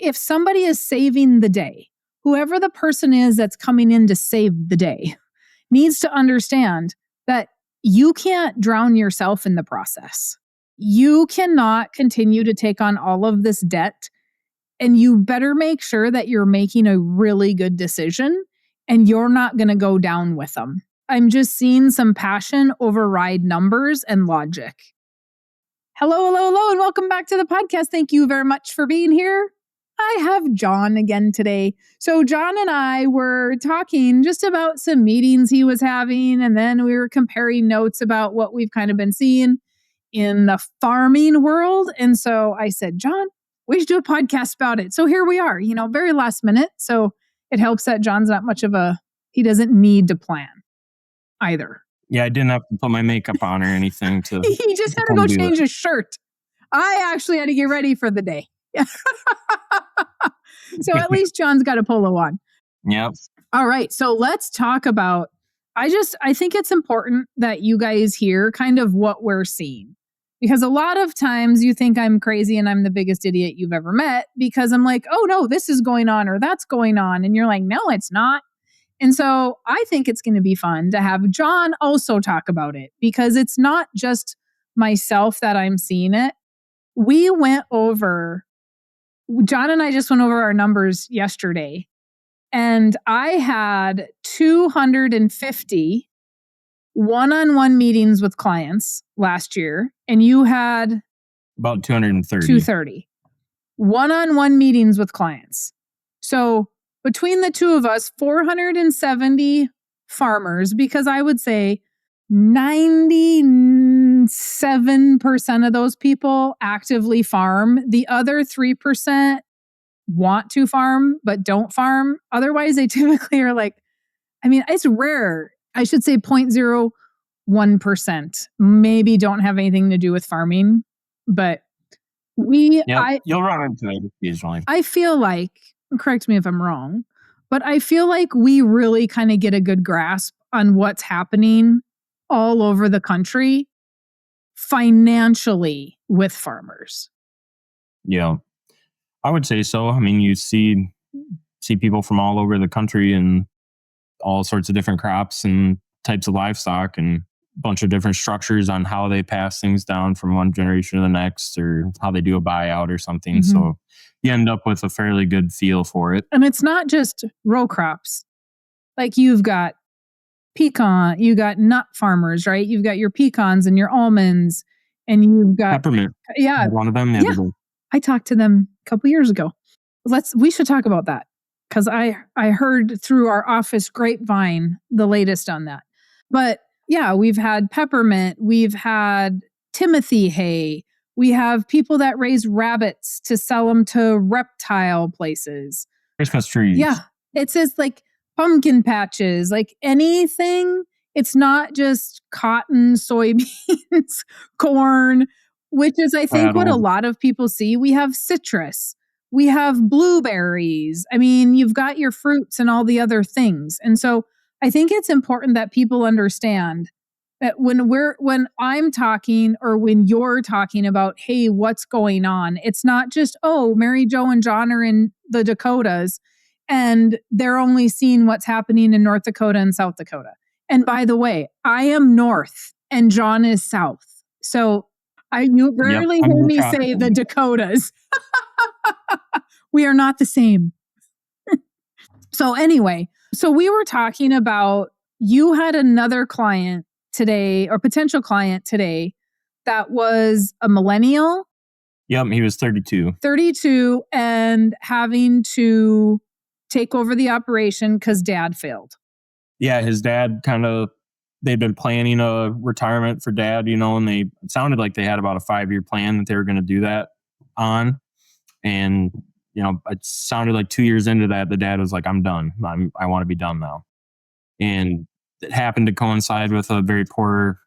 if somebody is saving the day, whoever the person is that's coming in to save the day needs to understand that you can't drown yourself in the process. You cannot continue to take on all of this debt, and you better make sure that you're making a really good decision and you're not going to go down with them. I'm just seeing some passion override numbers and logic. Hello, and welcome back to the podcast. Thank you very much for being here. I have John again today. So John and I were talking just about some meetings he was having, and then we were comparing notes about what we've kind of been seeing in the farming world. And so I said, John, we should do a podcast about it. So here we are, very last minute. So it helps that John's not much of he doesn't need to plan either. Yeah, I didn't have to put my makeup on or anything to. He just had to go change his shirt. I actually had to get ready for the day. So at least John's got a polo on. Yep. All right. So let's talk about, I think it's important that you guys hear kind of what we're seeing. Because a lot of times you think I'm crazy and I'm the biggest idiot you've ever met because I'm like, oh no, this is going on or that's going on. And you're like, no, it's not. And so I think it's going to be fun to have John also talk about it because it's not just myself that I'm seeing it. John and I just went over our numbers yesterday, and I had 250 one-on-one meetings with clients last year, and you had about 230. 230 one-on-one meetings with clients. So between the two of us, 470 farmers, because I would say 97% of those people actively farm. The other 3% want to farm, but don't farm. Otherwise, they typically are like, it's rare. I should say 0.01% maybe don't have anything to do with farming. But you'll run into it occasionally. I feel like, correct me if I'm wrong, but I feel like we really kind of get a good grasp on what's happening all over the country financially with farmers. Yeah, I would say so. You see people from all over the country and all sorts of different crops and types of livestock and a bunch of different structures on how they pass things down from one generation to the next or how they do a buyout or something. Mm-hmm. So you end up with a fairly good feel for it. And it's not just row crops. Like you've got you got nut farmers, right? You've got your pecans and your almonds, and you've got peppermint. Yeah. One of them. Yeah. I talked to them a couple years ago. We should talk about that because I heard through our office grapevine the latest on that. But yeah, we've had peppermint, we've had Timothy hay, we have people that raise rabbits to sell them to reptile places. Christmas trees. Yeah. It says like pumpkin patches, like anything. It's not just cotton, soybeans, corn, which is, I think, what a lot of people see. We have citrus. We have blueberries. You've got your fruits and all the other things. And so I think it's important that people understand that when I'm talking or when you're talking about, hey, what's going on? It's not just, oh, Mary Jo and John are in the Dakotas and they're only seeing what's happening in North Dakota and South Dakota. And by the way, I am North and John is South. So you rarely hear me say the Dakotas. We are not the same. So anyway, we were talking about, you had another client today or potential client today that was a millennial. Yep, he was 32. 32 and having to take over the operation because dad failed. Yeah, his dad they'd been planning a retirement for dad, and it sounded like they had about a 5-year plan that they were going to do that on. And, it sounded like 2 years into that, the dad was like, I'm done. I want to be done now. And it happened to coincide with a very poor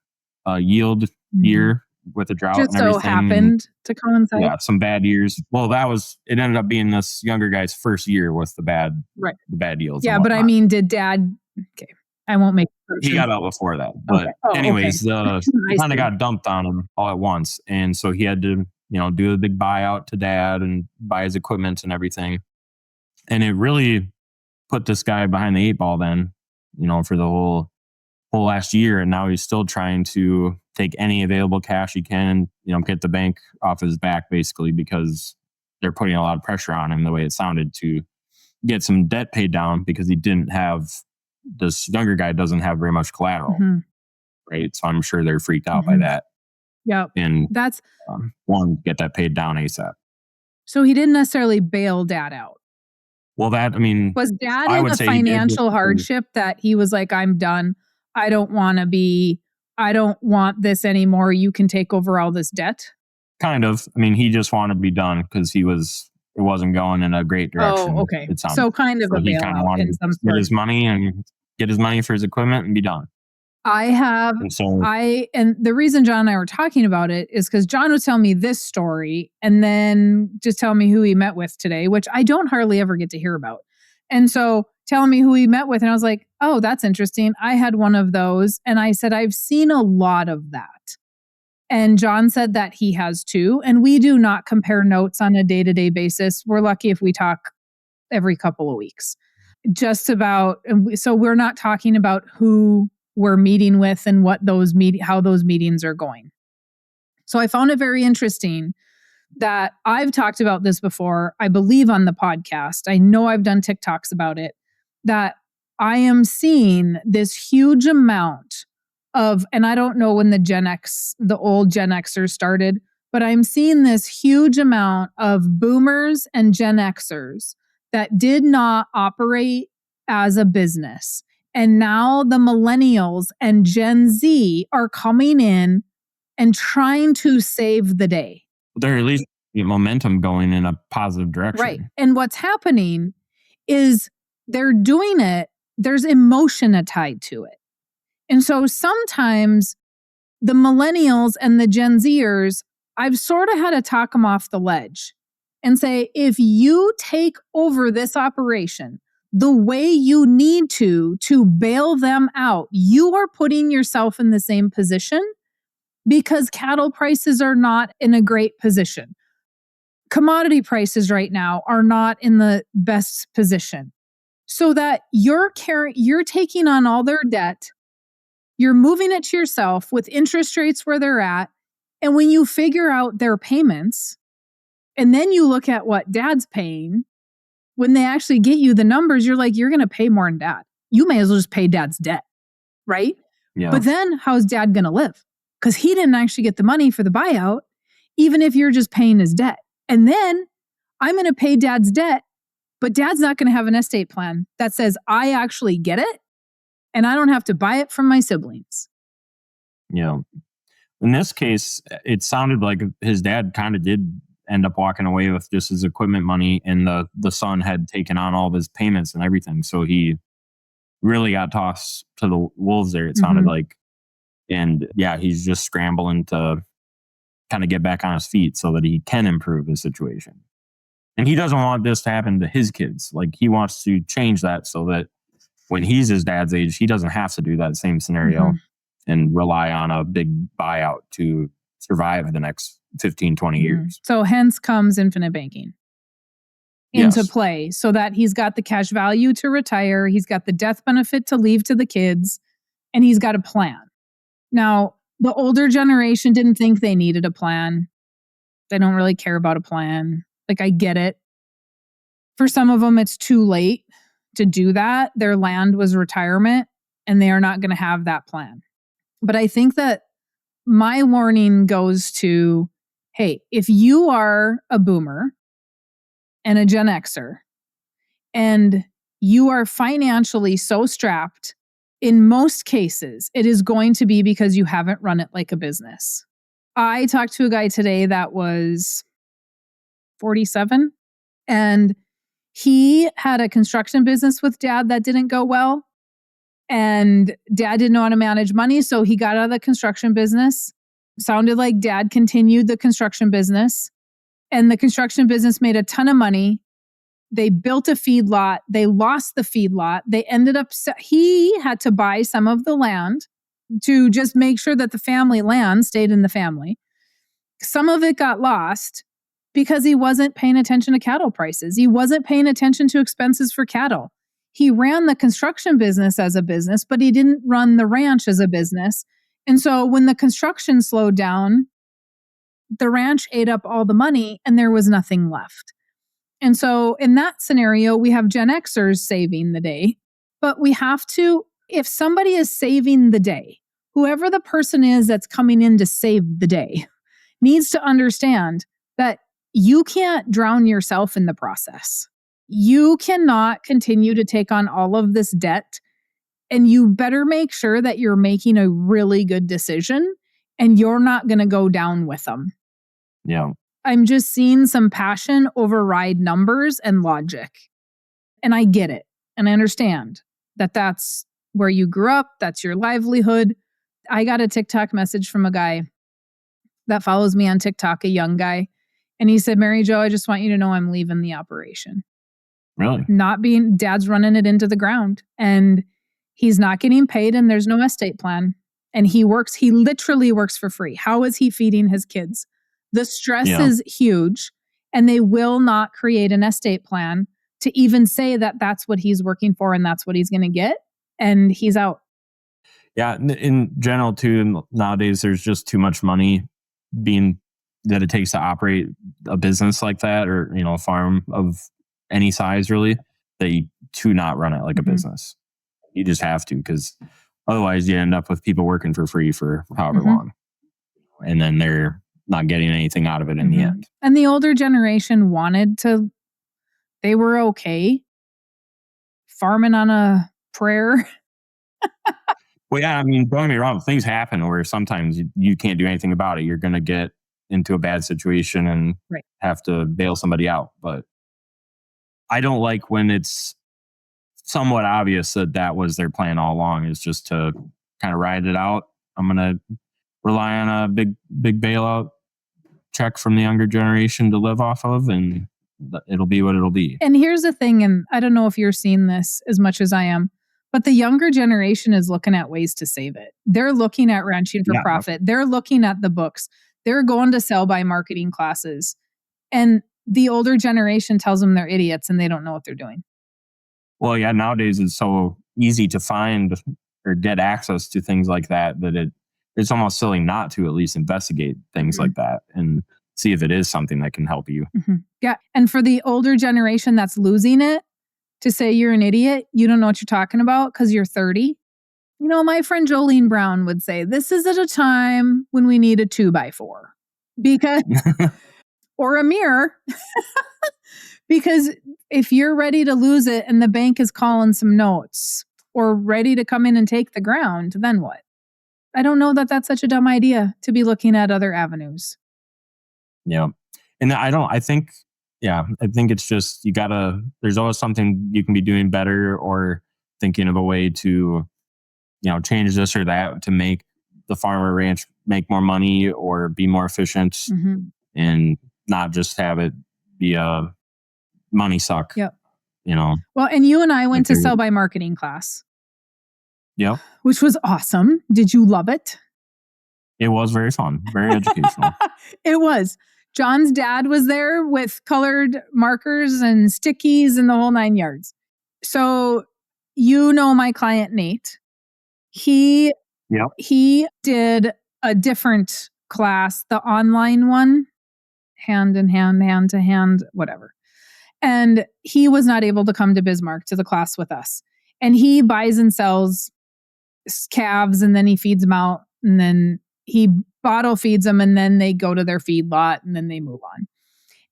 yield year with a drought just and everything. So happened to coincide. Yeah, some bad years. Well, it ended up being this younger guy's first year with the bad yields. Yeah, but did dad, okay, I won't make he got out before that. But anyways, he kind of got dumped on him all at once. And so he had to do a big buyout to dad and buy his equipment and everything. And it really put this guy behind the eight ball then, for the whole last year. And now he's still trying to take any available cash he can, get the bank off his back basically, because they're putting a lot of pressure on him, the way it sounded, to get some debt paid down, because this younger guy doesn't have very much collateral. Mm-hmm. Right. So I'm sure they're freaked out by that. Yep. And that's one, get that paid down ASAP. So he didn't necessarily bail dad out. Well, was dad in a financial hardship that he was like, I'm done. I don't want this anymore. You can take over all this debt. Kind of. He just wanted to be done because it wasn't going in a great direction. Oh, okay. So kind of a bailout. He kind of wanted to get his money for his equipment and be done. And the reason John and I were talking about it is because John would tell me this story and then just tell me who he met with today, which I don't hardly ever get to hear about. And so telling me who he met with, and I was like, oh, that's interesting. I had one of those. And I said, I've seen a lot of that. And John said that he has too. And we do not compare notes on a day-to-day basis. We're lucky if we talk every couple of weeks. So we're not talking about who we're meeting with and how those meetings are going. So I found it very interesting that I've talked about this before, I believe on the podcast. I know I've done TikToks about it, that I am seeing this huge amount of, and I don't know when the old Gen Xers started, but I'm seeing this huge amount of boomers and Gen Xers that did not operate as a business. And now the millennials and Gen Z are coming in and trying to save the day. They're at least momentum going in a positive direction. Right. And what's happening is they're doing it, there's emotion tied to it. And so sometimes the millennials and the Gen Zers, I've sort of had to talk them off the ledge and say, if you take over this operation the way you need to bail them out, you are putting yourself in the same position, because cattle prices are not in a great position. Commodity prices right now are not in the best position. So that you're taking on all their debt, you're moving it to yourself with interest rates where they're at, and when you figure out their payments, and then you look at what dad's paying, when they actually get you the numbers, you're like, you're going to pay more than dad. You may as well just pay dad's debt, right? Yeah. But then how's dad going to live? Because he didn't actually get the money for the buyout, even if you're just paying his debt. And then I'm going to pay dad's debt, but dad's not going to have an estate plan that says I actually get it and I don't have to buy it from my siblings. Yeah. In this case, it sounded like his dad kind of did end up walking away with just his equipment money, and the son had taken on all of his payments and everything. So he really got tossed to the wolves there, it sounded like. And yeah, he's just scrambling to kind of get back on his feet so that he can improve his situation. And he doesn't want this to happen to his kids. Like, he wants to change that so that when he's his dad's age, he doesn't have to do that same scenario and rely on a big buyout to survive the next 15, 20 years. So hence comes infinite banking into play, so that he's got the cash value to retire, he's got the death benefit to leave to the kids, and he's got a plan. Now, the older generation didn't think they needed a plan. They don't really care about a plan. Like, I get it. For some of them, it's too late to do that. Their land was retirement, and they are not going to have that plan. But I think that my warning goes to, hey, if you are a boomer and a Gen Xer and you are financially so strapped, in most cases, it is going to be because you haven't run it like a business. I talked to a guy today that was 47, and he had a construction business with dad that didn't go well. And dad didn't know how to manage money, so he got out of the construction business. Sounded like dad continued the construction business, and the construction business made a ton of money. They built a feedlot. They lost the feedlot. They ended up, he had to buy some of the land to just make sure that the family land stayed in the family, Some of it got lost because he wasn't paying attention to cattle prices. He wasn't paying attention to expenses for cattle. He ran the construction business as a business, but he didn't run the ranch as a business. And so when the construction slowed down, the ranch ate up all the money and there was nothing left. And so in that scenario, we have Gen Xers saving the day, but we have to, if somebody is saving the day, whoever the person is that's coming in to save the day needs to understand that you can't drown yourself in the process. You cannot continue to take on all of this debt, and you better make sure that you're making a really good decision and you're not going to go down with them. Yeah. I'm just seeing some passion override numbers and logic. And I get it. And I understand that that's where you grew up. That's your livelihood. I got a TikTok message from a guy that follows me on TikTok, a young guy. And he said, Mary Jo, I just want you to know I'm leaving the operation. Really? Dad's running it into the ground. And he's not getting paid and there's no estate plan. And he literally works for free. How is he feeding his kids? The stress is huge, and they will not create an estate plan to even say that that's what he's working for and that's what he's going to get. And he's out. Yeah. In general, too, nowadays, there's just too much money that it takes to operate a business like that, or, a farm of any size, really, to not run it like a business. You just have to, because otherwise you end up with people working for free for however long. And then they're not getting anything out of it in the end. And the older generation they were okay farming on a prayer. Well, yeah, I mean, don't get me wrong, things happen where sometimes you can't do anything about it. You're going to get into a bad situation and have to bail somebody out. But I don't like when it's somewhat obvious that was their plan all along, is just to kind of ride it out. I'm going to rely on a big bailout check from the younger generation to live off of, and it'll be what it'll be. And here's the thing, and I don't know if you're seeing this as much as I am, but the younger generation is looking at ways to save it. They're looking at ranching for profit. They're looking at the books. They're going to sell by marketing classes. And the older generation tells them they're idiots and they don't know what they're doing. Well, yeah, nowadays it's so easy to find or get access to things like that it's almost silly not to at least investigate things like that and see if it is something that can help you. Yeah. And for the older generation that's losing it, to say you're an idiot, you don't know what you're talking about because you're 30. My friend Jolene Brown would say, this is at a time when we need a 2x4 because, or a mirror, because if you're ready to lose it and the bank is calling some notes or ready to come in and take the ground, then what? I don't know that that's such a dumb idea to be looking at other avenues. Yeah. And I think it's just, there's always something you can be doing better, or thinking of a way to, change this or that to make the farmer ranch make more money or be more efficient, and not just have it be a money suck. Yep. Well, and you and I went to sell by marketing class. Yeah. Which was awesome. Did you love it? It was very fun, very educational. It was. John's dad was there with colored markers and stickies and the whole 9 yards. So, my client, Nate, he did a different class, the online one, hand in hand, hand to hand, whatever. And he was not able to come to Bismarck to the class with us. And he buys and sells calves, and then he feeds them out, and then he bottle feeds them, and then they go to their feed lot, and then they move on.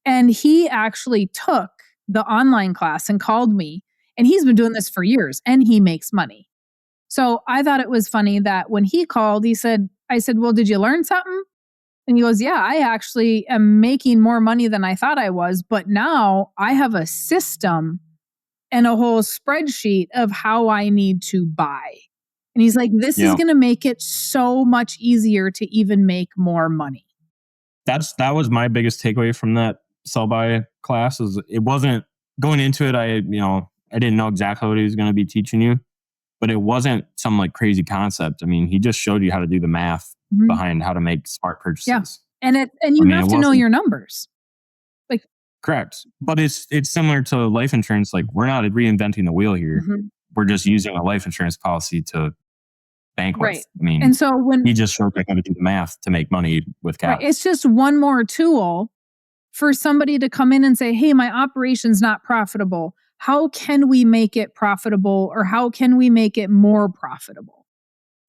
And he actually took the online class and called me, and he's been doing this for years, and he makes money. So I thought it was funny that when he called, I said, well, did you learn something? And he goes, yeah, I actually am making more money than I thought I was, but now I have a system and a whole spreadsheet of how I need to buy. And he's like, this is going to make it so much easier to even make more money. That was my biggest takeaway from that sell by class. Is it wasn't going into it. I didn't know exactly what he was going to be teaching you, but it wasn't some like crazy concept. I mean, he just showed you how to do the math behind how to make smart purchases. Yeah. And I you mean, it have to know wasn't your numbers. Like, correct, but it's similar to life insurance. Like, we're not reinventing the wheel here. mhm, We're just using a life insurance policy to bank right. with. I mean, And so he just showed me how to do the math to make money with right, cash. it's just one more tool for somebody to come in and say, "Hey, my operation's not profitable. How can we make it profitable or how can we make it more profitable?"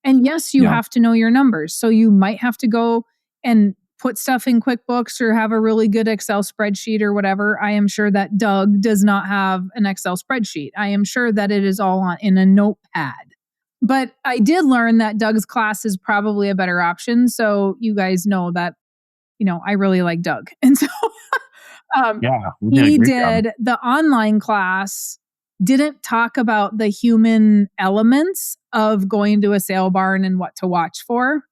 And yes, you Yeah, have to know your numbers. So you might have to go and put stuff in QuickBooks or have a really good Excel spreadsheet or whatever. I am sure that Doug does not have an Excel spreadsheet. I am sure that it is all in a notepad. But I did learn that Doug's class is probably a better option. So you guys know that, I really like Doug. And so um, yeah, we did a he great job. did the online class, didn't talk about the human elements of going to a sale barn and what to watch for,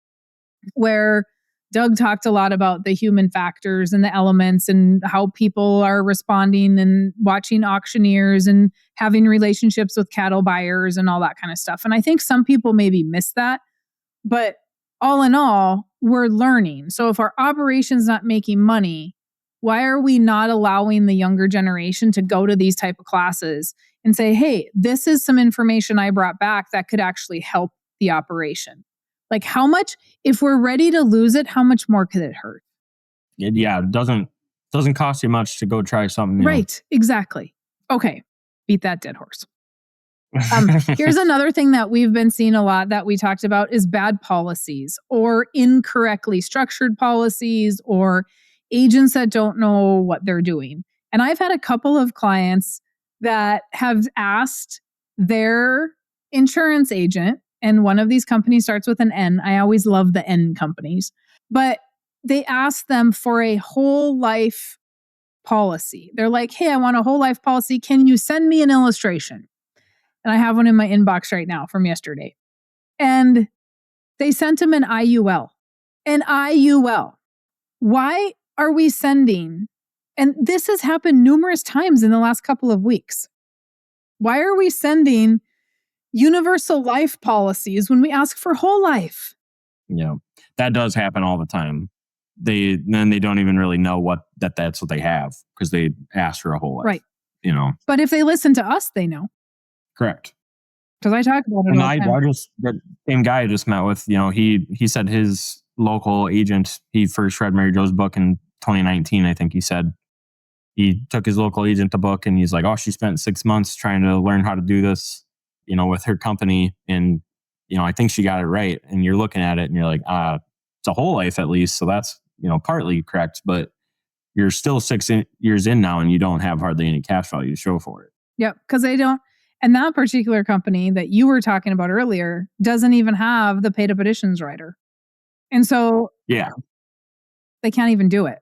where Doug talked a lot about the human factors and the elements and how people are responding and watching auctioneers and having relationships with cattle buyers and all that kind of stuff. And I think some people maybe miss that, but all in all, we're learning. So if our operation's not making money, why are we not allowing the younger generation to go to these type of classes and say, "Hey, this is some information I brought back that could actually help the operation." Like, how much, if we're ready to lose it, how much more could it hurt? Yeah, it doesn't cost you much to go try something new. Right, exactly. Okay, beat that dead horse. Here's another thing that we've been seeing a lot that we talked about is bad policies or incorrectly structured policies or agents that don't know what they're doing. And I've had a couple of clients that have asked their insurance agent, and one of these companies starts with an N. I always love the N companies, but they asked them for a whole life policy. They're like, "Hey, I want a whole life policy. Can you send me an illustration?" And I have one in my inbox right now from yesterday. And they sent him an IUL. An IUL. Why are we sending? And this has happened numerous times in the last couple of weeks. Why are we sending universal life policies when we ask for whole life? Yeah, that does happen all the time. They don't even really know that's what they have because they asked for a whole life. Right. You know, But if they listen to us, they know correct. because I talk about it And all the time. I just that same guy I just met with. You know, he said his local agent. He first read Mary Jo's book in 2019. I think he said he took his local agent the book and he's like, oh, she spent 6 months trying to learn how to do this. You know, with her company, and I think she got it right. And you're looking at it and you're like, it's a whole life at least, so that's partly correct, but you're still years in now and you don't have hardly any cash value to show for it. Yep, because they don't. And that particular company that you were talking about earlier doesn't even have the paid up additions rider. And so Yeah. they can't even do it.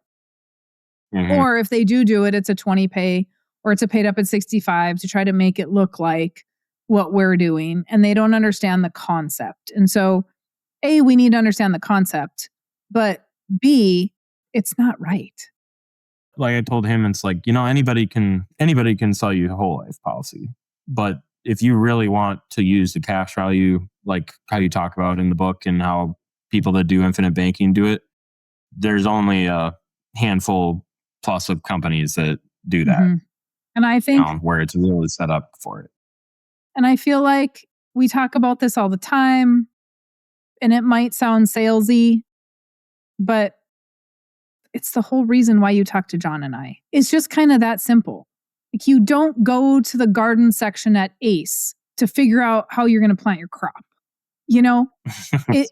Mm-hmm. Or if they do it, it's a 20 pay or it's a paid up at 65 to try to make it look like what we're doing. And they don't understand the concept. And so, A, we need to understand the concept, but B, it's not right. Like I told him, it's like, anybody can sell you a whole life policy. But if you really want to use the cash value, like how you talk about in the book and how people that do infinite banking do it, there's only a handful plus of companies that do that. Mm-hmm. And I think, where it's really set up for it. And I feel like we talk about this all the time and it might sound salesy, but it's the whole reason why you talk to John and I. It's just kind of that simple. Like, you don't go to the garden section at Ace to figure out how you're going to plant your crop. It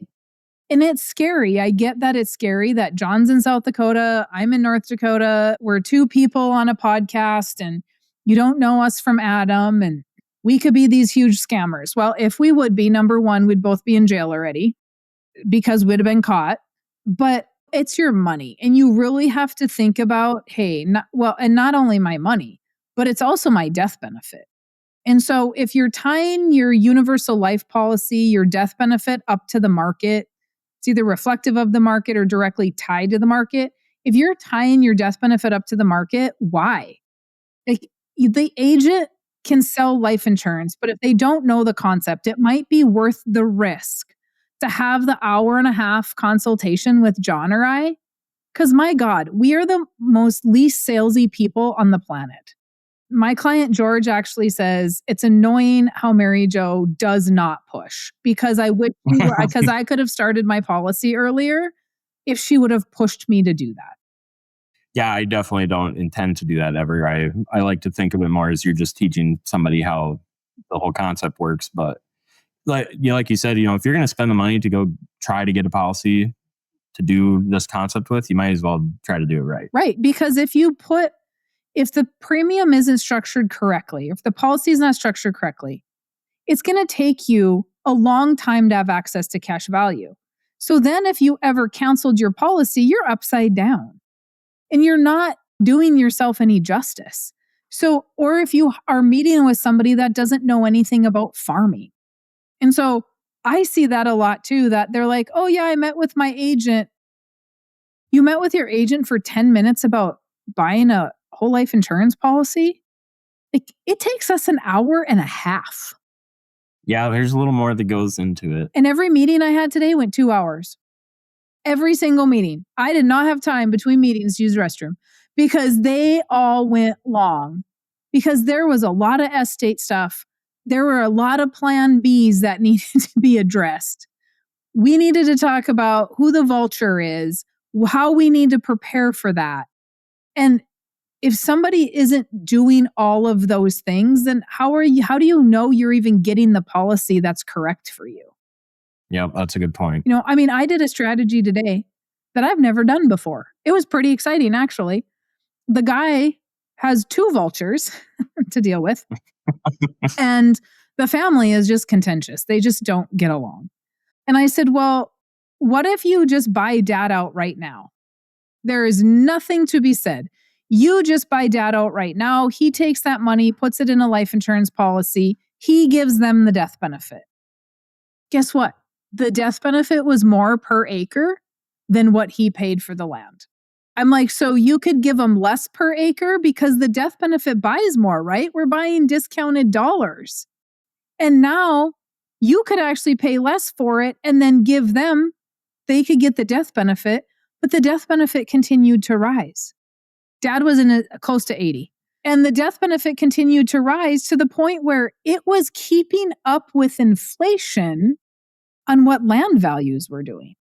and it's scary. I get that it's scary that John's in South Dakota, I'm in North Dakota. We're two people on a podcast and you don't know us from Adam and we could be these huge scammers. Well, if we would be, number one, we'd both be in jail already because we'd have been caught. But it's your money. And you really have to think about, hey, and not only my money, but it's also my death benefit. And so if you're tying your universal life policy, your death benefit up to the market, it's either reflective of the market or directly tied to the market. If you're tying your death benefit up to the market, why? Like, the agent can sell life insurance, but if they don't know the concept, it might be worth the risk to have the hour and a half consultation with John or I Because my God, we are the most least salesy people on the planet. My client George actually says it's annoying how Mary Jo does not push, because I wish she were, because I could have started my policy earlier if she would have pushed me to do that. Yeah, I definitely don't intend to do that ever. I like to think of it more as you're just teaching somebody how the whole concept works. But like you said, if you're going to spend the money to go try to get a policy to do this concept with, you might as well try to do it right. Right. Because if the premium isn't structured correctly, if the policy is not structured correctly, it's going to take you a long time to have access to cash value. So then if you ever canceled your policy, you're upside down and you're not doing yourself any justice. So, or if you are meeting with somebody that doesn't know anything about farming. And so I see that a lot too, that they're like, oh yeah, I met with my agent. You met with your agent for 10 minutes about buying a whole life insurance policy? Like, it takes us an hour and a half. Yeah, there's a little more that goes into it. And every meeting I had today went 2 hours. Every single meeting. I did not have time between meetings to use the restroom because they all went long. Because there was a lot of estate stuff. There were a lot of plan Bs that needed to be addressed. We needed to talk about who the vulture is, how we need to prepare for that. And if somebody isn't doing all of those things, then how do you know you're even getting the policy that's correct for you? Yeah, that's a good point. I did a strategy today that I've never done before. It was pretty exciting, actually. The guy has 2 vultures to deal with, and the family is just contentious. They just don't get along. And I said, well, what if you just buy dad out right now? There is nothing to be said. You just buy dad out right now. He takes that money, puts it in a life insurance policy. He gives them the death benefit. Guess what? The death benefit was more per acre than what he paid for the land. I'm like, so you could give him less per acre because the death benefit buys more, right? We're buying discounted dollars. And now you could actually pay less for it and then give them, they could get the death benefit, but the death benefit continued to rise. Dad was close to 80. And the death benefit continued to rise to the point where it was keeping up with inflation on what land values were doing.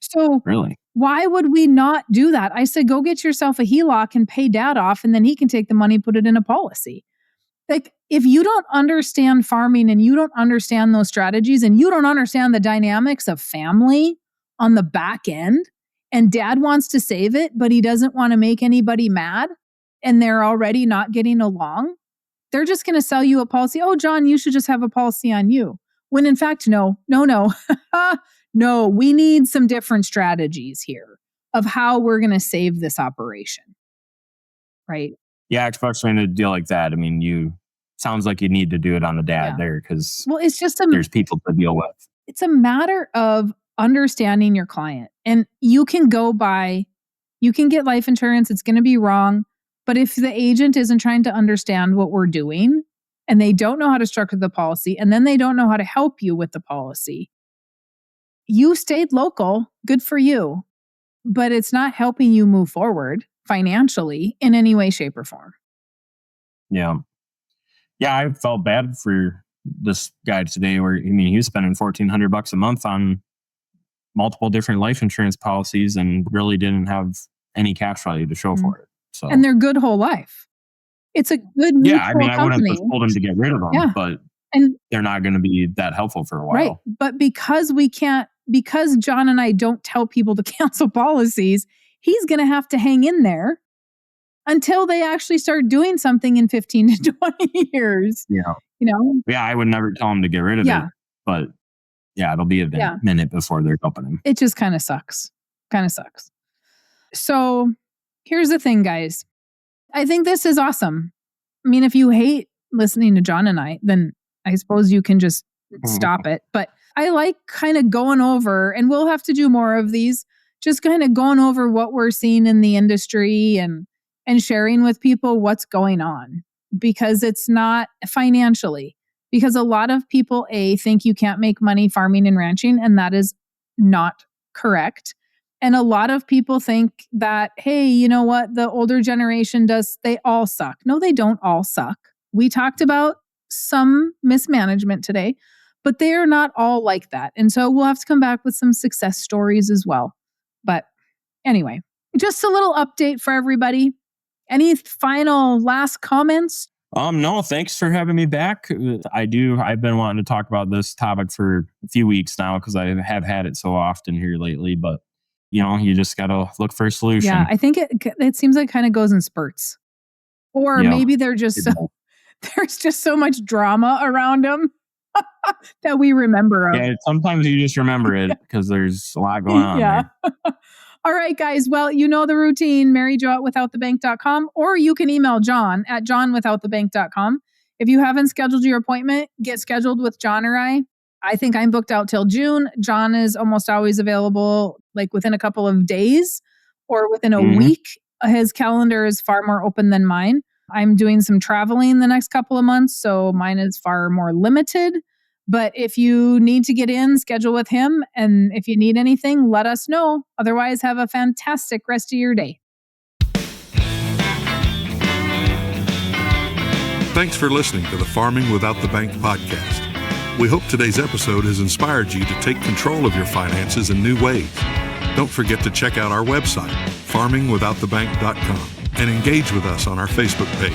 So Really? Why would we not do that? I said, go get yourself a HELOC and pay dad off, and then he can take the money, put it in a policy. Like, if you don't understand farming and you don't understand those strategies and you don't understand the dynamics of family on the back end, and dad wants to save it, but he doesn't want to make anybody mad, and they're already not getting along, they're just going to sell you a policy. Oh, John, you should just have a policy on you. When in fact, no. No, we need some different strategies here of how we're going to save this operation. Right? Yeah, especially in a deal like that. I mean, sounds like you need to do it on the dad there because it's just there's people to deal with. It's a matter of understanding your client. And you can get life insurance. It's going to be wrong. But if the agent isn't trying to understand what we're doing and they don't know how to structure the policy and then they don't know how to help you with the policy, you stayed local, good for you, but it's not helping you move forward financially in any way, shape, or form. Yeah. Yeah, I felt bad for this guy today where, he was spending $1,400 a month on multiple different life insurance policies and really didn't have any cash value to show for it. So, and they're good whole life. It's a good mutual company. I wouldn't have told him to get rid of them, but they're not going to be that helpful for a while. Right. But because John and I don't tell people to cancel policies, he's going to have to hang in there until they actually start doing something in 15 to 20 years. Yeah. Yeah, I would never tell him to get rid of it. But it'll be a minute before they're helping him. It just kind of sucks. So here's the thing, guys. I think this is awesome. I mean, if you hate listening to John and I, then I suppose you can just stop it. But I like kind of going over, and we'll have to do more of these, just kind of going over what we're seeing in the industry and sharing with people what's going on, because it's not financially, because a lot of people think you can't make money farming and ranching, and that is not correct. And a lot of people think that, hey, you know what? The older generation they all suck. No, they don't all suck. We talked about some mismanagement today, but they are not all like that. And so we'll have to come back with some success stories as well. But anyway, just a little update for everybody. Any final last comments? No, thanks for having me back. I've been wanting to talk about this topic for a few weeks now because I have had it so often here lately, but you just got to look for a solution. Yeah, I think it seems like kind of goes in spurts. Or maybe there's just so much drama around them that we remember. Yeah, sometimes you just remember it because there's a lot going on. Yeah. All right, guys. Well, you know the routine, maryjo@withoutthebank.com, or you can email John at john@withoutthebank.com. If you haven't scheduled your appointment, get scheduled with John or I. I think I'm booked out till June. John is almost always available like within a couple of days or within a week. His calendar is far more open than mine. I'm doing some traveling the next couple of months, so mine is far more limited. But if you need to get in, schedule with him. And if you need anything, let us know. Otherwise, have a fantastic rest of your day. Thanks for listening to the Farming Without the Bank podcast. We hope today's episode has inspired you to take control of your finances in new ways. Don't forget to check out our website, farmingwithoutthebank.com, and engage with us on our Facebook page,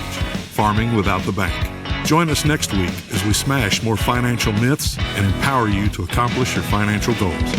Farming Without the Bank. Join us next week as we smash more financial myths and empower you to accomplish your financial goals.